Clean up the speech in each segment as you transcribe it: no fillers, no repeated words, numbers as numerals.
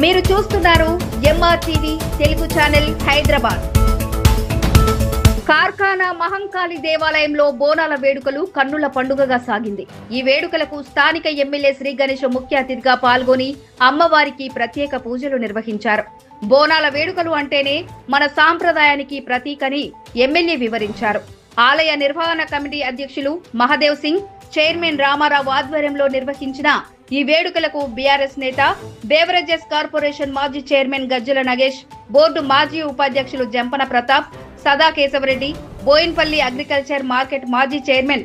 మీరు చూస్తున్నారు ఎంఆర్టీవీ తెలుగు ఛానల్ హైదరాబాద్. కార్ఖానా మహంకాళి దేవాలయంలో బోనాల వేడుకలు కన్నుల పండుగగా సాగింది. ఈ వేడుకలకు స్థానిక ఎమ్మెల్యే శ్రీ గణేష్ ముఖ్య అతిథిగా పాల్గొని అమ్మవారికి ప్రత్యేక పూజలు నిర్వహించారు. బోనాల వేడుకలు అంటేనే మన సాంప్రదాయానికి ప్రతీకని ఎమ్మెల్యే వివరించారు. ఆలయ నిర్వహణ కమిటీ అధ్యక్షులు మహదేవ్ సింగ్, చైర్మన్ రామారావు ఆధ్వర్యంలో నిర్వహించిన ఈ వేడుకలకు బీఆర్ఎస్ నేత, బేవరేజెస్ కార్పొరేషన్ మాజీ చైర్మన్ గజ్జల నగేష్, బోర్డు మాజీ ఉపాధ్యక్షులు జంపన ప్రతాప్, సదా కేశవరెడ్డి, బోయిన్పల్లి అగ్రికల్చర్ మార్కెట్ మాజీ chairman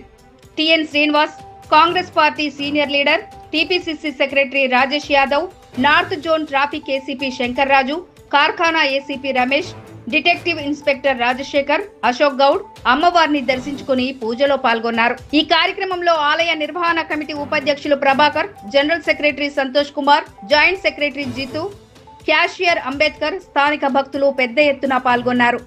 TN Srinivas, Congress party senior leader TPCC secretary Rajesh Yadav, north zone traffic ACP Shankar Raju, Karkhana ACP Ramesh, detective inspector Rajasekhar, Ashok Goud అమ్మవారిని దర్శించుకుని పూజలో పాల్గొన్నారు. ఈ కార్యక్రమంలో ఆలయ నిర్వహణ కమిటీ ఉపాధ్యక్షులు Prabhakar, general secretary Santosh Kumar, joint secretary Jitu, cashier Ambedkar, స్థానిక భక్తులు పెద్ద ఎత్తున పాల్గొన్నారు.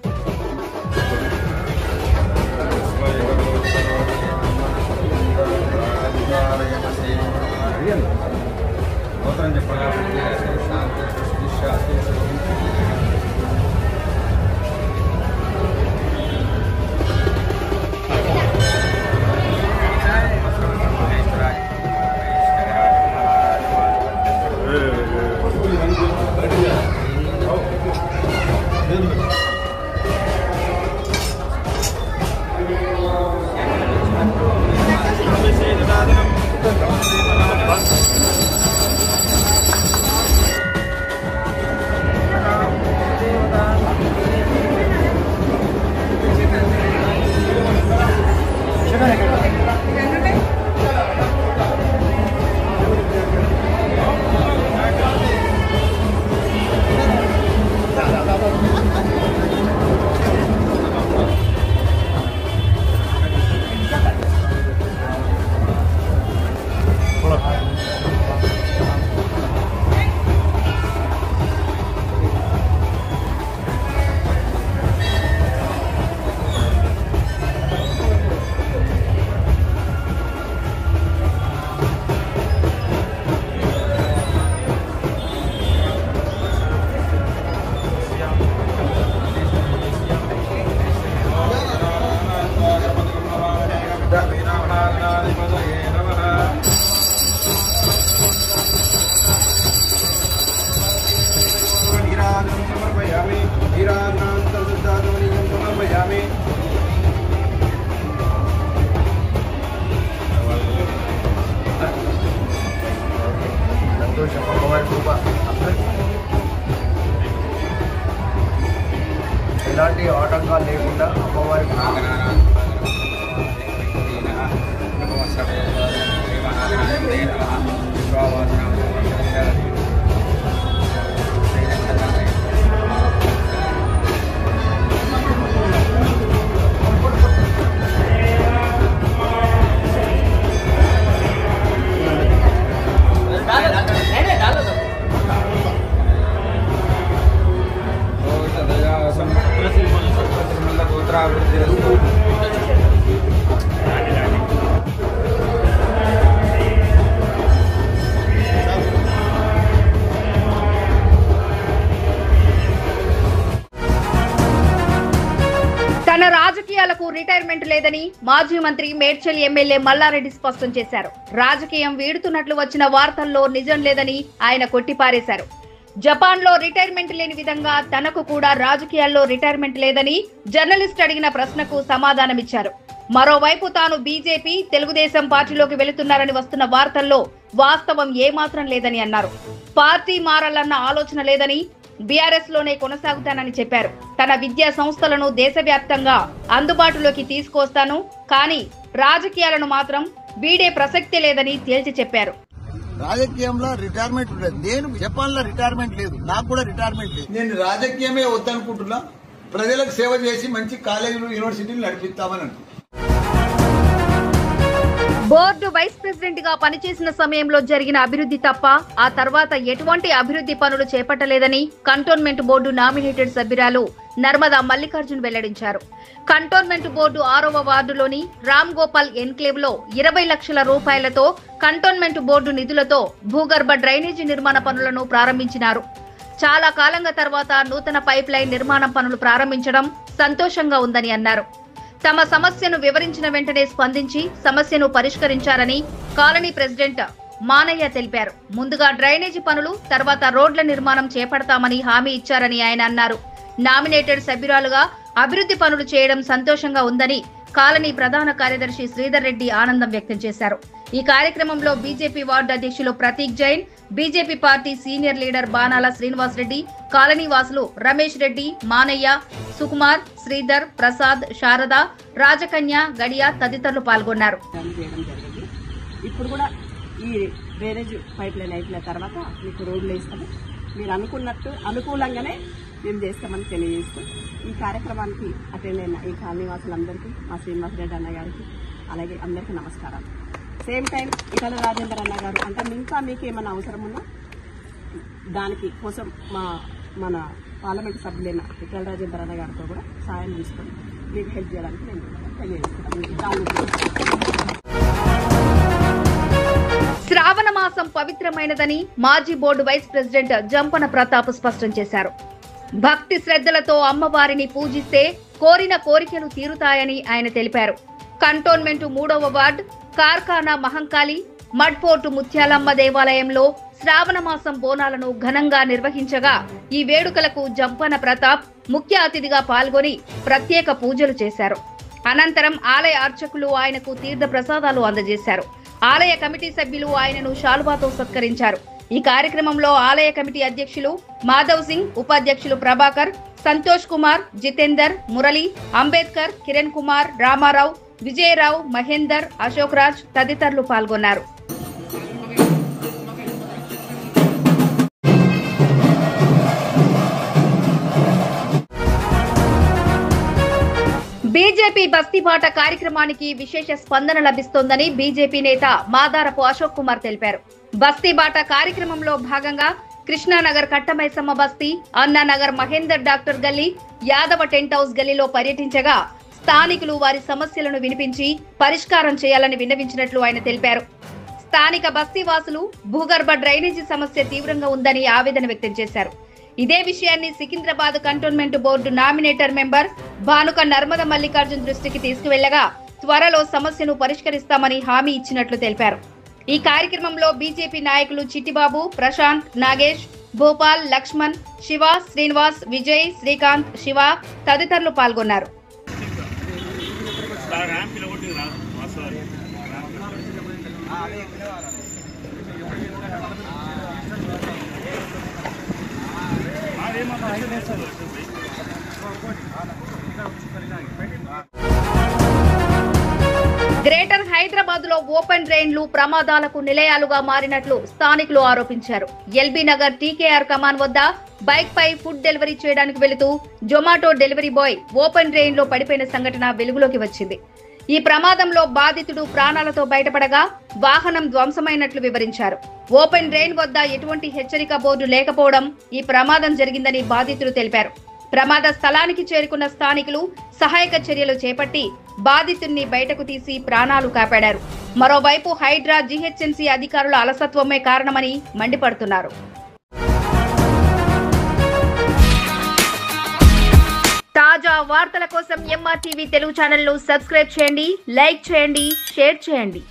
ఎలాంటి ఆటంకాలు లేకుండా అమ్మవారికి తన రాజకీయాలకు రిటైర్మెంట్ లేదని మాజీ మంత్రి మేడ్చల్ ఎమ్మెల్యే మల్లారెడ్డి స్పష్టం చేశారు. రాజకీయం వీడుతున్నట్లు వచ్చిన వార్తల్లో నిజం లేదని ఆయన కొట్టిపారేశారు. జపాన్ లో రిటైర్మెంట్ లేని విధంగా తనకు కూడా రాజకీయాల్లో రిటైర్మెంట్ లేదని జర్నలిస్ట్ అడిగిన ప్రశ్నకు సమాధానమిచ్చారు. మరోవైపు తాను బీజేపీ, తెలుగుదేశం పార్టీలోకి వెళుతున్నారని వస్తున్న వార్తల్లో వాస్తవం ఏమాత్రం లేదని అన్నారు. పార్టీ మారాలన్న ఆలోచన లేదని, బీఆర్ఎస్ లోనే కొనసాగుతానని చెప్పారు. తన విద్యా సంస్థలను దేశవ్యాప్తంగా అందుబాటులోకి తీసుకొస్తాను, కానీ రాజకీయాలను మాత్రం వీడే ప్రసక్తి లేదని తేల్చి చెప్పారు. రాజకీయంలో రిటైర్మెంట్ లేదు. నేను జపాన్ లో రిటైర్మెంట్ లేదు, నాకు కూడా రిటైర్మెంట్ లేదు. నేను రాజకీయమే వద్దనుకుంటున్నా. ప్రజలకు సేవ చేసి మంచి కాలేజీలు, యూనివర్సిటీలు నడిపిస్తామని అనుకుంటున్నా. బోర్డు వైస్ ప్రెసిడెంట్ గా పనిచేసిన సమయంలో జరిగిన అభివృద్ధి తప్ప ఆ తర్వాత ఎటువంటి అభివృద్ధి పనులు చేపట్టలేదని కంటోన్మెంట్ బోర్డు నామినేటెడ్ సభ్యురాలు నర్మదా మల్లికార్జున్ వెల్లడించారు. కంటోన్మెంట్ బోర్డు 6వ వార్డులోని రామ్ గోపాల్ ఎన్క్లేవ్ లో 20 లక్షల రూపాయలతో కంటోన్మెంట్ బోర్డు నిధులతో భూగర్భ డ్రైనేజీ నిర్మాణ పనులను ప్రారంభించినారు. చాలా కాలంగా తర్వాత నూతన పైప్ లైన్ నిర్మాణం పనులు ప్రారంభించడం సంతోషంగా ఉందని అన్నారు. తమ సమస్యను వివరించిన వెంటనే స్పందించి సమస్యను పరిష్కరించారని కాలనీ ప్రెసిడెంట్ మానయ్య తెలిపారు. ముందుగా డ్రైనేజీ పనులు, తర్వాత రోడ్ల నిర్మాణం చేపడతామని హామీ ఇచ్చారని ఆయన అన్నారు. నామినేటెడ్ సభ్యురాలుగా అభివృద్ధి పనులు చేయడం సంతోషంగా ఉందని కాలనీ ప్రధాన కార్యదర్శి శ్రీధర్ రెడ్డి ఆనందం వ్యక్తం చేశారు. ఈ కార్యక్రమంలో బీజేపీ వార్డు అధ్యక్షులు Prateek Jain, BJP party senior leader Banala Srinivas Reddy, colony వాసులు రమేష్ రెడ్డి, మానయ్య, సుకుమార్, శ్రీధర్, ప్రసాద్, శారద, రాజకన్య, గడియా తదితరులు పాల్గొన్నారు. ఇప్పుడు కూడా ఈ డ్రైనేజ్ పైప్ లైన్ అయిపోయిన తర్వాత మీకు రోడ్లు వేస్తాము, మీరు అనుకున్నట్టు అనుకూలంగానే మేము చేస్తామని తెలియజేస్తూ ఈ కార్యక్రమానికి అటెండ్ అయిన ఈ కాలనీ వాసులందరికీ, మా శ్రీనివాసరెడ్డి అన్న గారికి, అలాగే అందరికీ నమస్కారాలు. సేమ్ టైం ఇటల రాజేందర్ అన్న గారు అంటే ఇంకా మీకు ఏమైనా అవసరం ఉన్నా దానికి కోసం మన పార్లమెంట్ సభ్యులైన ఇటల రాజేందర్ అన్న గారితో కూడా సాయం తీసుకొని మీకు హెల్ప్ చేయడానికి నేను తెలియజేస్తున్నాను. శ్రావణ మాసం పవిత్రమైనదని మాజీ board vice president Jampana Pratap స్పష్టం చేశారు. భక్తి శ్రద్ధలతో అమ్మవారిని పూజిస్తే కోరిన కోరికలు తీరుతాయని ఆయన తెలిపారు. కంటోన్మెంట్ 3వ వార్డు కార్ఖానా మహంకాళి మడ్ఫోర్టు ముత్యాలమ్మ దేవాలయంలో శ్రావణ మాసం బోనాలను ఘనంగా నిర్వహించగా ఈ వేడుకలకు జంపన ప్రతాప్ ముఖ్య అతిథిగా పాల్గొని ప్రత్యేక పూజలు చేశారు. అనంతరం ఆలయ అర్చకులు ఆయనకు తీర్థ ప్రసాదాలు అందజేశారు. ఆలయ కమిటీ సభ్యులు ఆయనను శాలువాతో సత్కరించారు. ఈ కార్యక్రమంలో ఆలయ కమిటీ అధ్యక్షులు మాధవ్ సింగ్, ఉపాధ్యక్షులు ప్రభాకర్, సంతోష్ కుమార్, జితేందర్, మురళి, అంబేద్కర్, కిరణ్ కుమార్, రామారావు, విజయరావు, మహేందర్, అశోక్ రాజ్ తదితరులు పాల్గొన్నారు. బీజేపీ బస్తీబాట కార్యక్రమానికి విశేష స్పందన లభిస్తోందని బీజేపీ నేత మాదారపు అశోక్ కుమార్ తెలిపారు. బస్తీబాట కార్యక్రమంలో భాగంగా కృష్ణానగర్ కట్టమైసమ్మ బస్తీ, అన్నానగర్ మహేందర్ డాక్టర్ గల్లీ, యాదవ టెంట్ హౌస్ గల్లీలో పర్యటించగా స్థానికులు వారి సమస్యలను వినిపించి పరిష్కారం చేయాలని విన్నవించినట్లు ఆయన తెలిపారు. స్థానిక బస్తీవాసులు భూగర్భ డ్రైనేజీ సమస్య తీవ్రంగా ఉందని ఆవేదన వ్యక్తం చేశారు. ఇదే విషయాన్ని Secunderabad cantonment board nominator member Bhanuka Narmada Mallikarjun దృష్టికి తీసుకువెళ్లగా త్వరలో సమస్యను పరిష్కరిస్తామని హామీ ఇచ్చినట్లు తెలిపారు. ఈ కార్యక్రమంలో బీజేపీ నాయకులు చిట్టిబాబు, ప్రశాంత్, నాగేష్, భోపాల్, లక్ష్మణ్, శివ, శ్రీనివాస్, విజయ్, శ్రీకాంత్, శివ తదితరులు పాల్గొన్నారు. గ్రేటర్ హైదరాబాద్ లో ఓపెన్ డ్రైన్లు ప్రమాదాలకు నిలయాలుగా మారినట్లు స్థానికులు ఆరోపించారు. ఎల్బీ నగర్ టీకేఆర్ కమాన్ వద్ద బైక్ పై ఫుడ్ డెలివరీ చేయడానికి వెళుతూ Zomato delivery boy open drain లో పడిపోయిన సంఘటన వెలుగులోకి వచ్చింది. ఈ ప్రమాదంలో బాధితుడు ప్రాణాలతో బయటపడగా వాహనం ధ్వంసమైనట్లు వివరించారు. ఓపెన్ డ్రైన్ వద్ద ఎటువంటి హెచ్చరిక బోర్డు లేకపోవడం ఈ ప్రమాదం జరిగిందని బాధితులు తెలిపారు. ప్రమాద స్థలానికి చేరుకున్న స్థానికులు సహాయక చర్యలు చేపట్టి బాధితుడిని బయటకు తీసి ప్రాణాలు కాపాడారు. మరోవైపు హైడ్రా, జీహెచ్ఎంసీ అధికారుల అలసత్వమే కారణమని మండిపడుతున్నారు. తాజా వార్తల కోసం ఎంఆర్టీవీ తెలుగు ఛానల్ ను సబ్స్క్రైబ్ చేయండి, లైక్ చేయండి, షేర్ చేయండి.